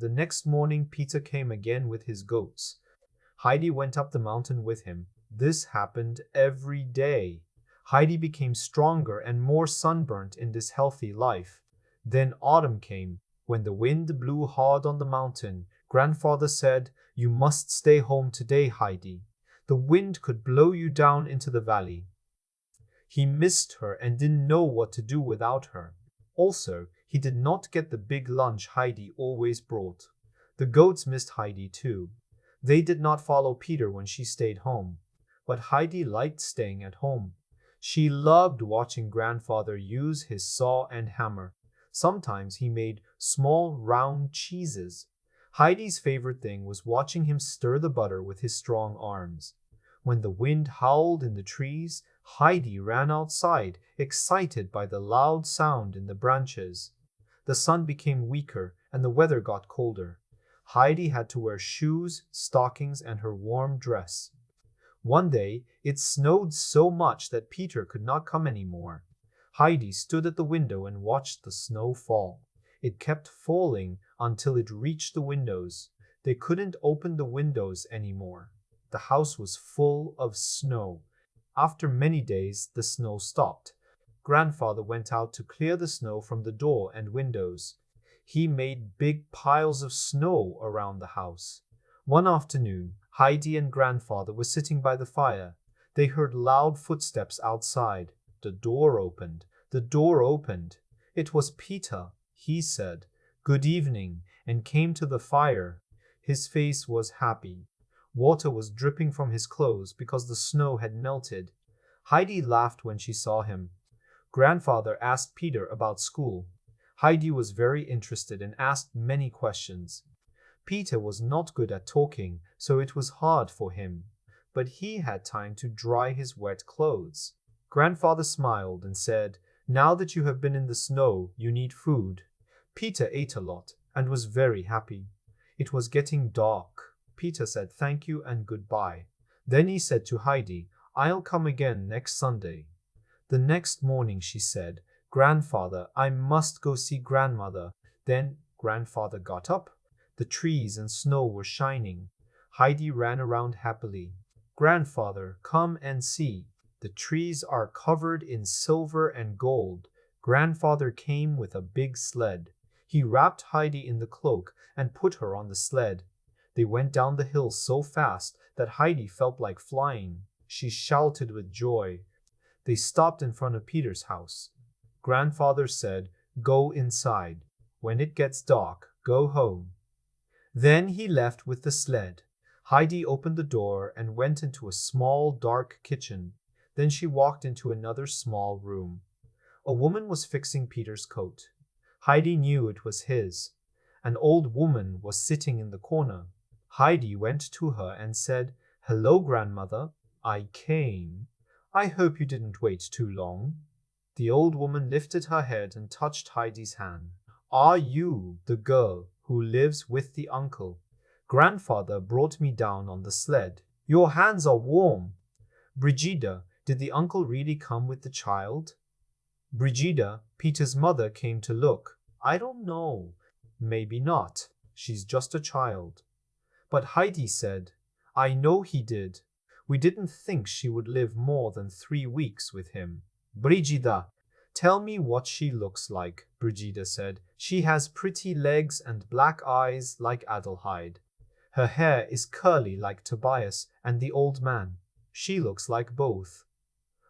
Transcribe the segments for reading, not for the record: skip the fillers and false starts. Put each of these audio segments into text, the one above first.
The next morning, Peter came again with his goats. Heidi went up the mountain with him. This happened every day. Heidi became stronger and more sunburnt in this healthy life. Then autumn came. When the wind blew hard on the mountain, Grandfather said, "You must stay home today, Heidi. The wind could blow you down into the valley." He missed her and didn't know what to do without her. Also, he did not get the big lunch Heidi always brought. The goats missed Heidi too. They did not follow Peter when she stayed home. But Heidi liked staying at home. She loved watching Grandfather use his saw and hammer. Sometimes he made small round cheeses. Heidi's favorite thing was watching him stir the butter with his strong arms. When the wind howled in the trees, Heidi ran outside, excited by the loud sound in the branches. The sun became weaker and the weather got colder. Heidi had to wear shoes, stockings, and her warm dress. One day, it snowed so much that Peter could not come anymore. Heidi stood at the window and watched the snow fall. It kept falling until it reached the windows. They couldn't open the windows anymore. The house was full of snow. After many days, the snow stopped. Grandfather went out to clear the snow from the door and windows. He made big piles of snow around the house. One afternoon, Heidi and Grandfather were sitting by the fire. They heard loud footsteps outside. The door opened. The door opened. It was Peter. He said, "Good evening," and came to the fire. His face was happy. Water was dripping from his clothes because the snow had melted. Heidi laughed when she saw him. Grandfather asked Peter about school. Heidi was very interested and asked many questions. Peter was not good at talking, so it was hard for him. But he had time to dry his wet clothes. Grandfather smiled and said, "Now that you have been in the snow, you need food." Peter ate a lot and was very happy. It was getting dark. Peter said thank you and goodbye. Then he said to Heidi, "I'll come again next Sunday." The next morning she said, "Grandfather, I must go see Grandmother." Then Grandfather got up. The trees and snow were shining. Heidi ran around happily. "Grandfather, come and see. The trees are covered in silver and gold." Grandfather came with a big sled. He wrapped Heidi in the cloak and put her on the sled. They went down the hill so fast that Heidi felt like flying. She shouted with joy. They stopped in front of Peter's house. Grandfather said, "Go inside. When it gets dark, go home." Then he left with the sled. Heidi opened the door and went into a small, dark kitchen. Then she walked into another small room. A woman was fixing Peter's coat. Heidi knew it was his. An old woman was sitting in the corner. Heidi went to her and said, "Hello, Grandmother. I came. I hope you didn't wait too long." The old woman lifted her head and touched Heidi's hand. "Are you the girl who lives with the uncle? Grandfather brought me down on the sled. Your hands are warm." "Brigida, did the uncle really come with the child?" "Brigida, Peter's mother, came to look." "I don't know. Maybe not. She's just a child." But Heidi said, "I know he did. We didn't think she would live more than 3 weeks with him." "Brigida, tell me what she looks like," Brigida said. "She has pretty legs and black eyes like Adelheid. Her hair is curly like Tobias and the old man. She looks like both."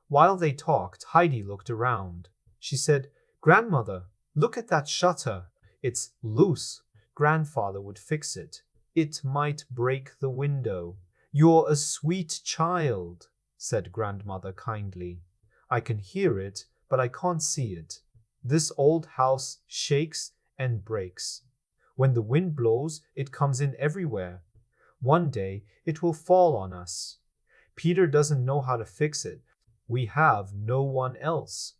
While they talked, Heidi looked around. She said, "Grandmother, look at that shutter. It's loose. Grandfather would fix it. It might break the window." "You're a sweet child," said Grandmother kindly. "I can hear it, but I can't see it. This old house shakes and breaks. When the wind blows, it comes in everywhere. One day, it will fall on us. Peter doesn't know how to fix it. We have no one else."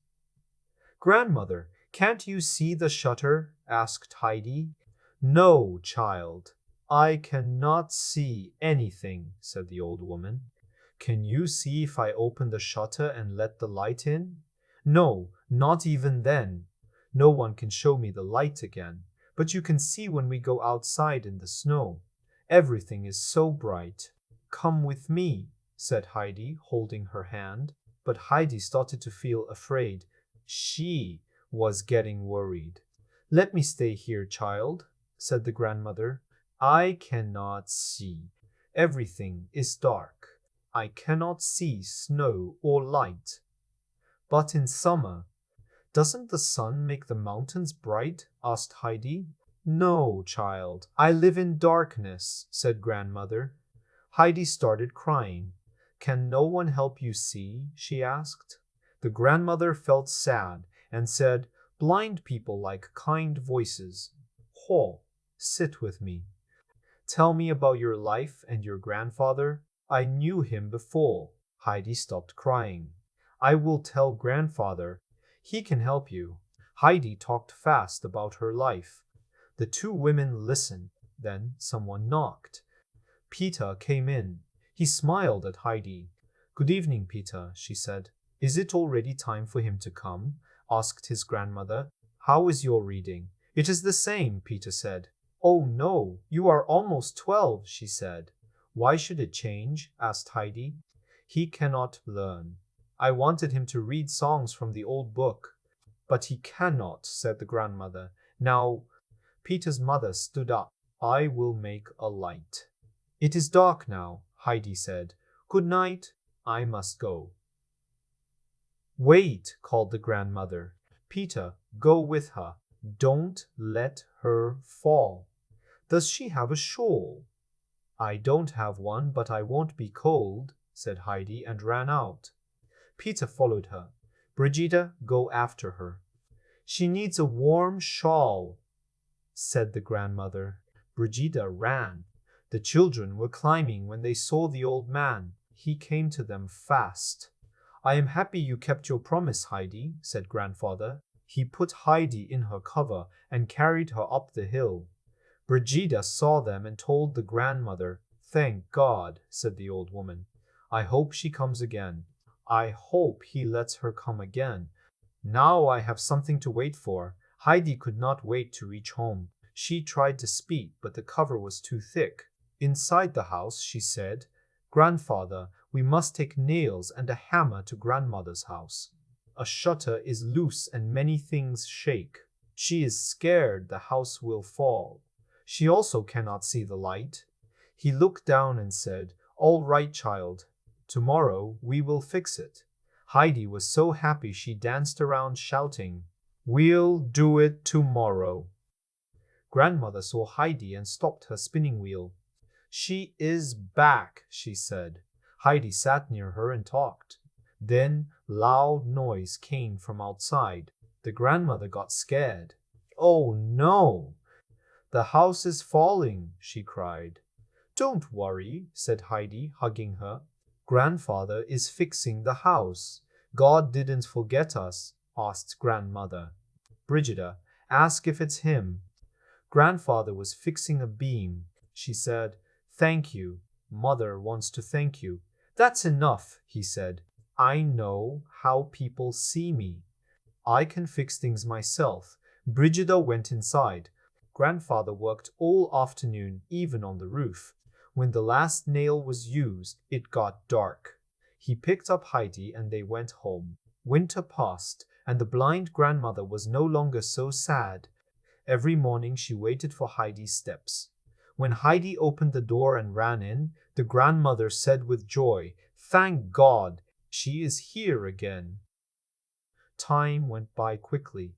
"Grandmother, can't you see the shutter?" asked Heidi. "No, child. I cannot see anything," said the old woman. "Can you see if I open the shutter and let the light in?" "No, not even then. No one can show me the light again. But you can see when we go outside in the snow. Everything is so bright. Come with me, said Heidi, holding her hand. But Heidi started to feel afraid. She was getting worried. Let me stay here, child, said the grandmother. I cannot see. Everything is dark. I cannot see snow or light. But in summer, doesn't the sun make the mountains bright? Asked Heidi. No, child, I live in darkness, said grandmother. Heidi started crying. Can no one help you see? She asked. The grandmother felt sad and said, blind people like kind voices. Ho, sit with me. Tell me about your life and your grandfather. I knew him before. Heidi stopped crying. I will tell grandfather. He can help you. Heidi talked fast about her life. The two women listened. Then someone knocked. Peter came in. He smiled at Heidi. Good evening, Peter, she said. Is it already time for him to come? Asked his grandmother. How is your reading? It is the same, Peter said. Oh no, you are almost 12, she said. Why should it change? Asked Heidi. He cannot learn. I wanted him to read songs from the old book. But he cannot, said the grandmother. Now, Peter's mother stood up. I will make a light. It is dark now, Heidi said. Good night. I must go. Wait, called the grandmother. Peter, go with her. Don't let her fall. Does she have a shawl? I don't have one, but I won't be cold, said Heidi and ran out. Peter followed her. Brigida, go after her. She needs a warm shawl, said the grandmother. Brigida ran. The children were climbing when they saw the old man. He came to them fast. I am happy you kept your promise, Heidi, said grandfather. He put Heidi in her cover and carried her up the hill. Brigida saw them and told the grandmother. Thank God, said the old woman. I hope she comes again. I hope he lets her come again. Now I have something to wait for. Heidi could not wait to reach home. She tried to speak, but the cover was too thick. Inside the house, she said, Grandfather, we must take nails and a hammer to grandmother's house. A shutter is loose and many things shake. She is scared the house will fall. She also cannot see the light. He looked down and said, All right, child. Tomorrow we will fix it. Heidi was so happy she danced around shouting, We'll do it tomorrow. Grandmother saw Heidi and stopped her spinning wheel. She is back, she said. Heidi sat near her and talked. Then loud noise came from outside. The grandmother got scared. Oh no! The house is falling, she cried. Don't worry, said Heidi, hugging her. Grandfather is fixing the house. God didn't forget us, asked grandmother. Brigida, ask if it's him. Grandfather was fixing a beam. She said, Thank you. Mother wants to thank you. That's enough, he said. I know how people see me. I can fix things myself. Brigida went inside. Grandfather worked all afternoon, even on the roof. When the last nail was used, it got dark. He picked up Heidi and they went home. Winter passed, and the blind grandmother was no longer so sad. Every morning she waited for Heidi's steps. When Heidi opened the door and ran in, the grandmother said with joy, Thank God, she is here again. Time went by quickly.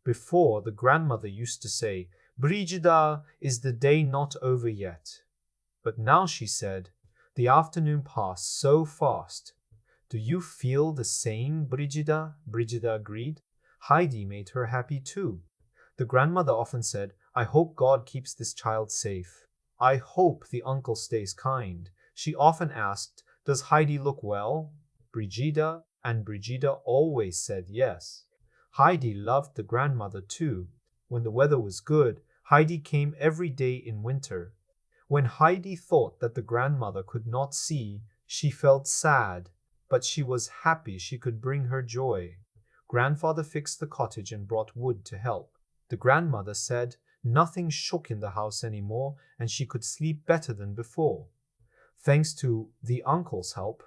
Before, the grandmother used to say, Brigida, is the day not over yet? But now she said, the afternoon passed so fast. Do you feel the same, Brigida? Brigida agreed. Heidi made her happy too. The grandmother often said, I hope God keeps this child safe. I hope the uncle stays kind. She often asked, Does Heidi look well? Brigida always said yes. Heidi loved the grandmother too. When the weather was good, Heidi came every day in winter. When Heidi thought that the grandmother could not see, she felt sad, but she was happy she could bring her joy. Grandfather fixed the cottage and brought wood to help. The grandmother said, Nothing shook in the house anymore, and she could sleep better than before. Thanks to the uncle's help,